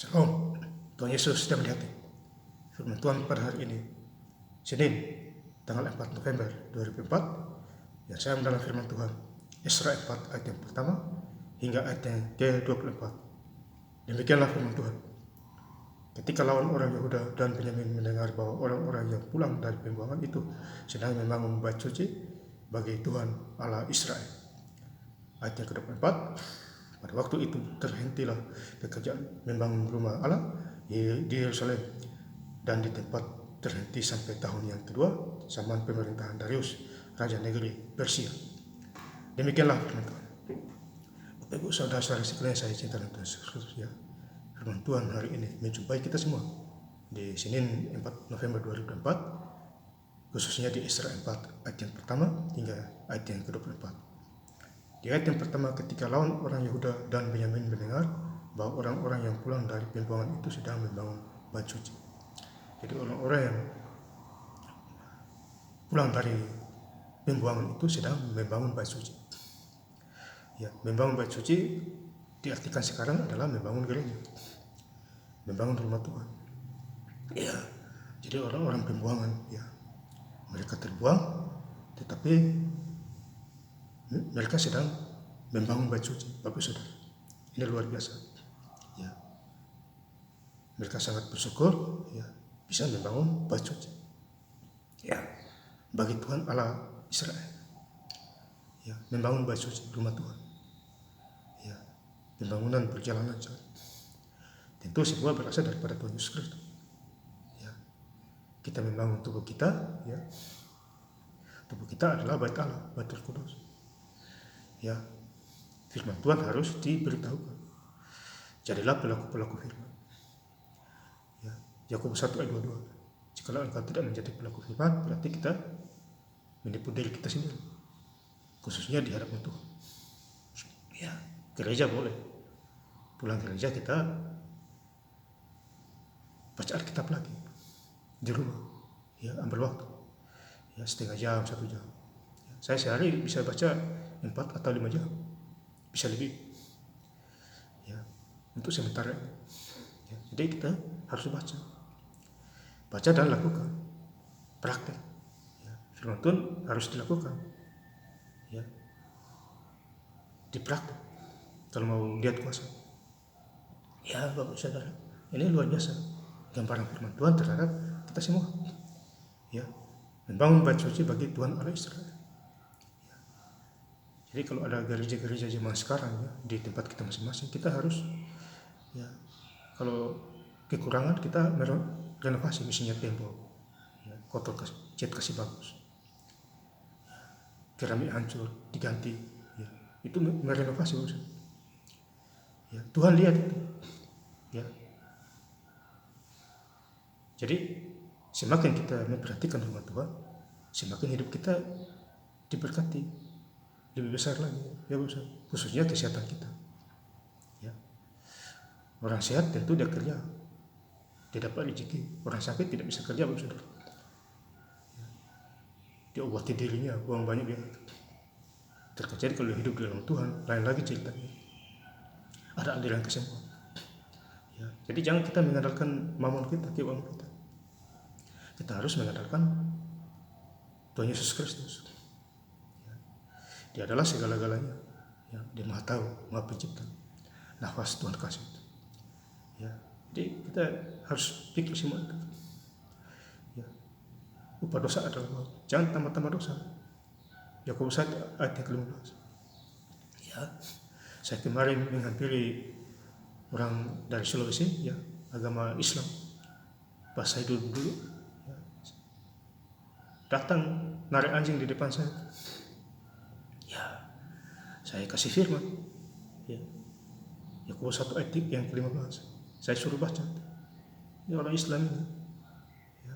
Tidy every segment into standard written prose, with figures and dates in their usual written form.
Shalom, Tuhan Yesus sudah melihat firman Tuhan pada hari ini, Senin, tanggal 4 November 2004, yang saya mendalam firman Tuhan, Esra 4 ayat yang pertama hingga ayat yang ke-24. Demikianlah firman Tuhan. Ketika lawan orang Yehuda dan Benyamin mendengar bahwa orang-orang yang pulang dari pembuangan itu sedang membangun bait suci bagi Tuhan Allah Israel. Ayat yang ke-24, pada waktu itu terhentilah pekerjaan membangun rumah Allah di Yerusalem, dan di tempat terhenti sampai tahun yang kedua zaman pemerintahan Darius, raja negeri Persia. Demikianlah firman Tuhan. Bapak Ibu saudara-saudara sekalian saya cinta dan Tuhan Yesus Kristus, ya. Firman Tuhan hari ini menjumpai kita semua di Senin 4 November 2024, khususnya di Esra 4 ayat yang pertama hingga ayat yang ke-24. Di ayat yang pertama, ketika lawan orang Yehuda dan Benyamin mendengar bahwa orang-orang yang pulang dari pembuangan itu sedang membangun bait suci. Jadi orang-orang yang pulang dari pembuangan itu sedang membangun bait suci. Ya, membangun bait suci diartikan sekarang adalah membangun gereja, membangun rumah Tuhan. Ya, jadi orang-orang pembuangan, ya, mereka terbuang, tetapi mereka sedang membangun bait suci. Bapak Saudara, ini luar biasa. Ya, mereka sangat bersyukur, ya, bisa membangun bait suci, ya, bagi Tuhan Allah Israel. Ya, membangun bait suci rumah Tuhan. Ya, pembangunan berjalan lancar. Tentu semua berasal daripada Tuhan Yesus Kristus. Ya, kita membangun tubuh kita, ya. Tubuh kita adalah bait Allah, baitul kudus. Ya, firman Tuhan harus diberitahukan. Jadilah pelaku-pelaku firman. Ya, Yakobus 1 ayat 22. Jikalau engkau tidak menjadi pelaku firman, berarti kita menipu diri kita sendiri, khususnya di hadapan Tuhan. Ya, gereja boleh, pulang gereja kita baca Alkitab lagi di rumah, ya, ambil waktu, ya, setengah jam, 1 jam. Ya, saya sehari bisa baca 4 atau 5 jam, bisa lebih, ya, untuk sementara. Ya, jadi kita harus baca dan lakukan, praktek. Ya, firman Tuhan harus dilakukan, ya, dipraktek kalau mau lihat kuasa. Ya, Bapak Saudara, ini luar biasa gambaran firman Tuhan terhadap kita semua. Ya, membangun bait suci bagi Tuhan Allah Israel. Jadi kalau ada gereja-gereja zaman sekarang, ya, di tempat kita masing-masing, kita harus, ya, kalau kekurangan kita renovasi, misalnya tembok, ya, kotor, cat kasih bagus, keramik hancur diganti, ya, itu merenovasi, bagus. Ya, Tuhan lihat itu, ya. Jadi semakin kita memperhatikan rumah Tuhan, semakin hidup kita diberkati lebih besar lagi, ya, khususnya kesehatan kita. Ya, orang sehat tentu dia kerja, dia dapat rezeki. Orang sakit tidak bisa kerja, Bapak Saudara. Ya, dia obati dirinya, uang banyak dia terkejar. Kalau hidup di dalam Tuhan, lain lagi ceritanya. Ada aliran kesembuhan. Ya, jadi jangan kita mengandalkan mamon kita, keuangan kita. Kita harus mengandalkan Tuhan Yesus Kristus. Dia adalah segala-galanya. Ya, dia Maha Tahu, Maha Pencipta. Nafas Tuhan kasih. Ya, jadi kita harus pikir semua itu. Ya, upah dosa adalah maut. Jangan tambah-tambah dosa. Yakobus 1 ayat yang ke-15. Ya, saya kemarin menghampiri orang dari Sulawesi, ya, agama Islam. Pas saya dulu, ya, datang narik anjing di depan saya. Saya kasih firman, ya, Yakobus 1 ayat yang ke-15. Saya suruh baca. Ini orang Islam ini, ya,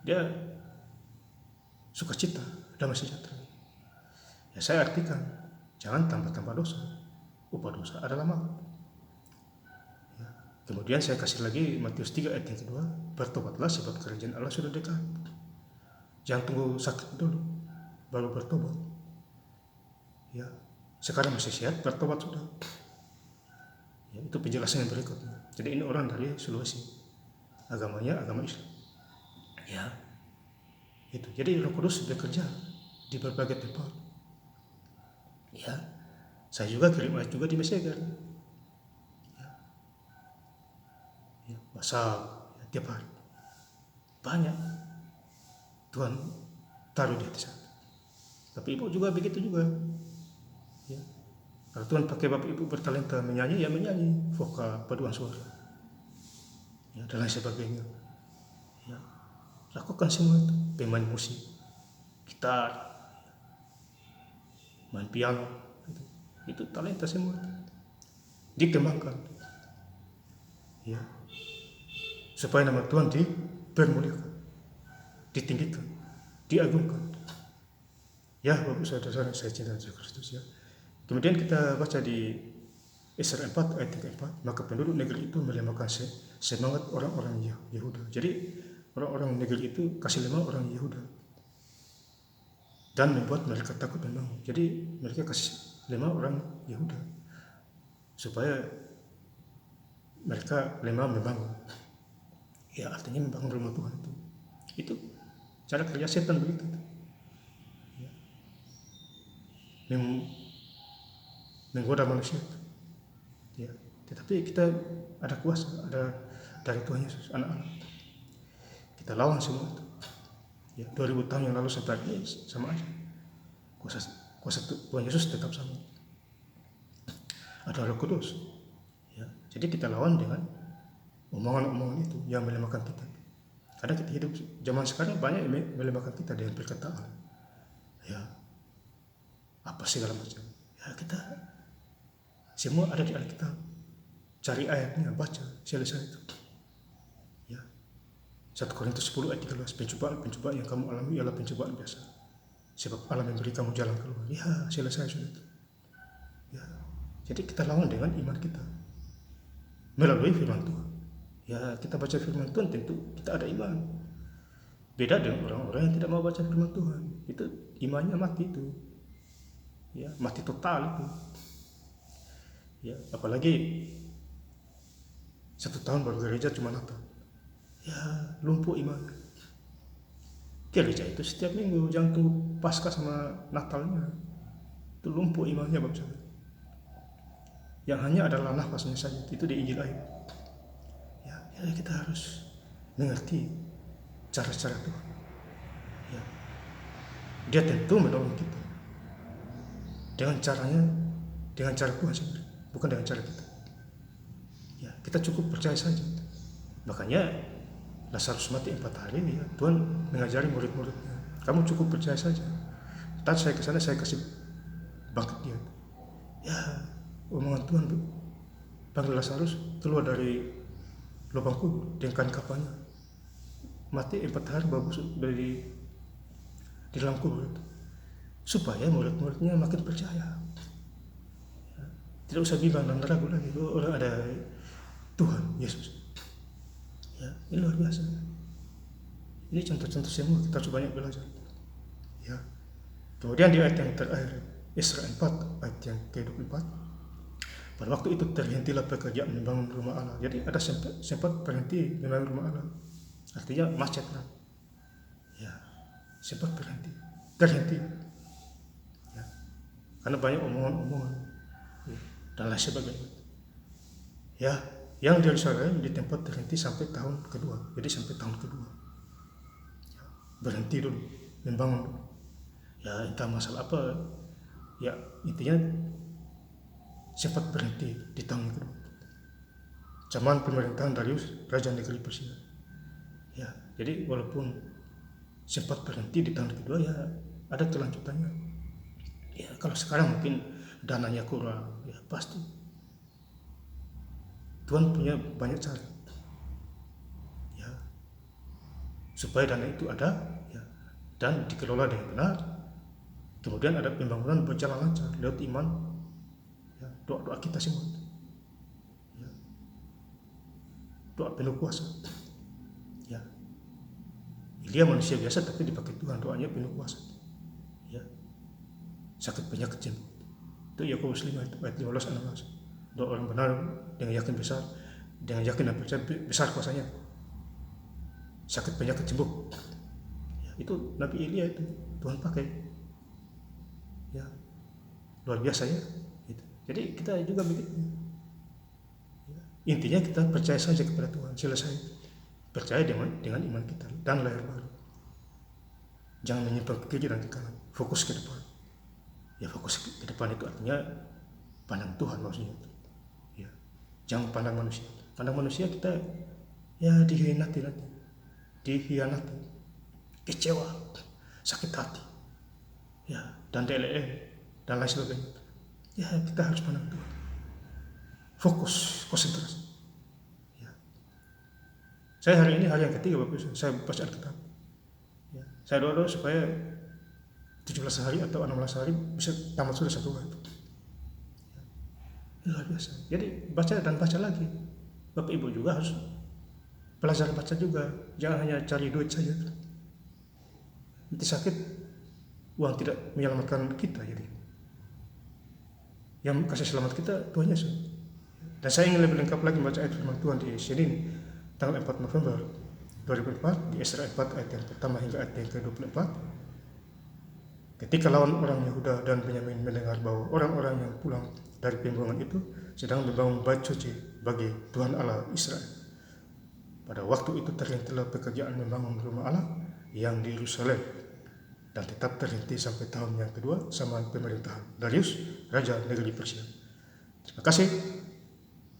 dia sukacita, damai sejahtera. Ya, saya artikan, jangan tambah-tambah dosa. Upah dosa adalah maut. Ya, kemudian saya kasih lagi Matius 3 ayat yang kedua, bertobatlah sebab kerajaan Allah sudah dekat. Jangan tunggu sakit dulu baru bertobat. Ya, sekarang masih sehat, bertobat sudah. Ya, itu penjelasan yang berikutnya. Jadi ini orang dari Sulawesi, agamanya agama Islam. Ya, itu. Jadi Roh Kudus bekerja di berbagai tempat. Ya, saya juga kirim ayat juga di Messenger. Ya, WhatsApp ya, tiap hari. Banyak Tuhan taruh di hati saya. Tapi ibu juga begitu juga. Ya. Kalau Tuhan pakai bapak ibu bertalenta menyanyi, ya menyanyi, vokal, paduan suara, ya, dan lain sebagainya. Ya. Lakukan semua itu. Pemain musik, gitar, main piano, itu talenta semua. Dikembangkan. Ya. Supaya nama Tuhan dipermuliakan, ditinggikan, diagungkan. Ya, Bapak Saudara saya cinta Yesus Kristus ya. Kemudian kita baca di Esra 4 ayat 34, maka penduduk negeri itu melemahkan semangat orang-orang Yehuda. Jadi orang-orang negeri itu kasih lemah orang Yehuda dan membuat mereka takut membangun. Jadi mereka kasih lemah orang Yehuda supaya mereka lemah membangun. Ya, artinya membangun rumah Tuhan itu cara kerja setan begitu. Menggoda manusia. Ya, tetapi kita ada kuasa, ada dari Tuhan Yesus, anak-anak. Kita lawan semua itu. Ya, 2000 tahun yang lalu sampai ini sama aja. Kuasa Tuhan Yesus tetap sama. Ada Roh Kudus. Ya, jadi kita lawan dengan omongan-omongan itu yang melemahkan kita. Karena kita hidup zaman sekarang banyak yang melemahkan kita dengan perkataan. Ya, apa segala macam. Ya, kita semua ada di Alkitab. Cari ayatnya, baca, selesai itu. Ya. 1 Korintus 10 ayat 13, pencobaan yang kamu alami ialah pencobaan biasa. Sebab Allah memberi kamu jalan keluar. Ya, selesai sudah itu. Ya. Jadi kita lawan dengan iman kita. Melalui firman Tuhan. Ya, kita baca firman Tuhan tentu kita ada iman. Beda dengan orang-orang yang tidak mau baca firman Tuhan. Itu imannya mati itu. Ya, mati total itu. Ya, apalagi 1 tahun baru gereja cuma Natal. Ya, lumpuh iman. Gereja itu setiap minggu, jangan tunggu Paskah sama Natalnya. Itu lumpuh imannya Bapak Saudara. Yang hanya adalah nafasnya saja. Itu di Injil Ayub. Ya, kita harus mengerti cara-cara Tuhan. Ya. Dia tentu menolong kita. Dengan caranya, dengan cara Tuhan sendiri, bukan dengan cara kita. Ya, kita cukup percaya saja. Makanya Lazarus mati 4 hari, ya, Tuhan mengajari murid-muridnya. Kamu cukup percaya saja. Ntar saya ke sana, saya kasih bangkit dia. Ya, omongan Tuhan panggil Lazarus keluar dari lubang kubur dengan kain kapannya. Mati 4 hari bagus dari di dalam kubur itu. Supaya murid-muridnya makin percaya. Ya, tidak usah bimbang dan ragu lagi. Orang ada Tuhan Yesus. Ya, ini luar biasa. Ini contoh-contoh semua kita harus banyak belajar. Ya. Kemudian di ayat yang terakhir, Esra 4 ayat yang ke-24. Pada waktu itu terhentilah pekerjaan membangun rumah Allah. Jadi ada sempat berhenti membangun rumah Allah. Artinya macet lah. Ya, sempat terhenti. Ya. Karena banyak omongan-omongan dan lain sebagainya. Ya, yang di Yerusalem di tempat terhenti sampai tahun kedua. Jadi sampai tahun kedua. Ya, berhenti dulu, membangun dulu. Ya, entah masalah apa. Ya, intinya sempat berhenti di tahun kedua. Zaman pemerintahan Darius, Raja Negeri Persia. Ya, jadi walaupun sempat berhenti di tahun kedua, ya ada kelanjutannya. Ya, kalau sekarang mungkin dananya kurang, ya pasti. Tuhan punya banyak cara. Ya, supaya dana itu ada, ya, dan dikelola dengan benar. Kemudian ada pembangunan berjalan lancar lewat iman. Ya, doa-doa kita semua. Ya, doa penuh kuasa. Ya, Elia manusia biasa tapi dipakai Tuhan, doanya penuh kuasa. Ya, sakit penyakit sembuh. Itu Yakobus 5 ayat 15-16. Doa orang benar dengan yakin besar dengan yakin dan percaya besar kuasanya, sakit penyakit sembuh. Ya, itu Nabi Elia itu Tuhan pakai, ya luar biasa ya. Gitu. Jadi kita juga begitu. Ya, intinya kita percaya saja kepada Tuhan, selesai. Percaya dengan iman kita dan lahir baru. Jangan menyimpang ke kiri dan ke kanan, fokus ke depan. Ya fokus ke depan itu artinya pandang Tuhan maksudnya. Ya, jangan pandang manusia. Pandang manusia kita ya dikhianati, kecewa, sakit hati, ya dan dan lain sebagainya. Ya kita harus pandang Tuhan, fokus, konsentrasi. Ya. Saya hari ini hari yang ketiga Bapak Ibu, saya baca Alkitab. Ya. Saya doa supaya 17 hari atau 16 hari bisa tamat sudah satu waktu. Ya, luar biasa. Jadi baca dan baca lagi. Bapak Ibu juga harus belajar baca juga, jangan hanya cari duit saja. Nanti sakit, uang tidak menyelamatkan kita. Jadi yang kasih selamat kita Tuhan Yesus. Dan saya ingin lebih lengkap lagi baca ayat firman Tuhan di Senin tanggal 4 November 2004 di Esra 4 ayat yang pertama hingga ayat yang ke-24. Ketika lawan orang Yehuda dan Benyamin mendengar bahwa orang-orang yang pulang dari pembuangan itu sedang membangun bait suci bagi Tuhan Allah Israel. Pada waktu itu terhentilah pekerjaan membangun rumah Allah yang di Yerusalem dan tetap terhenti sampai tahun yang kedua sama pemerintahan Darius, Raja negeri Persia. Terima kasih.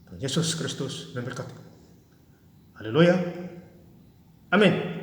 Tuhan Yesus Kristus memberkati. Haleluya. Amin.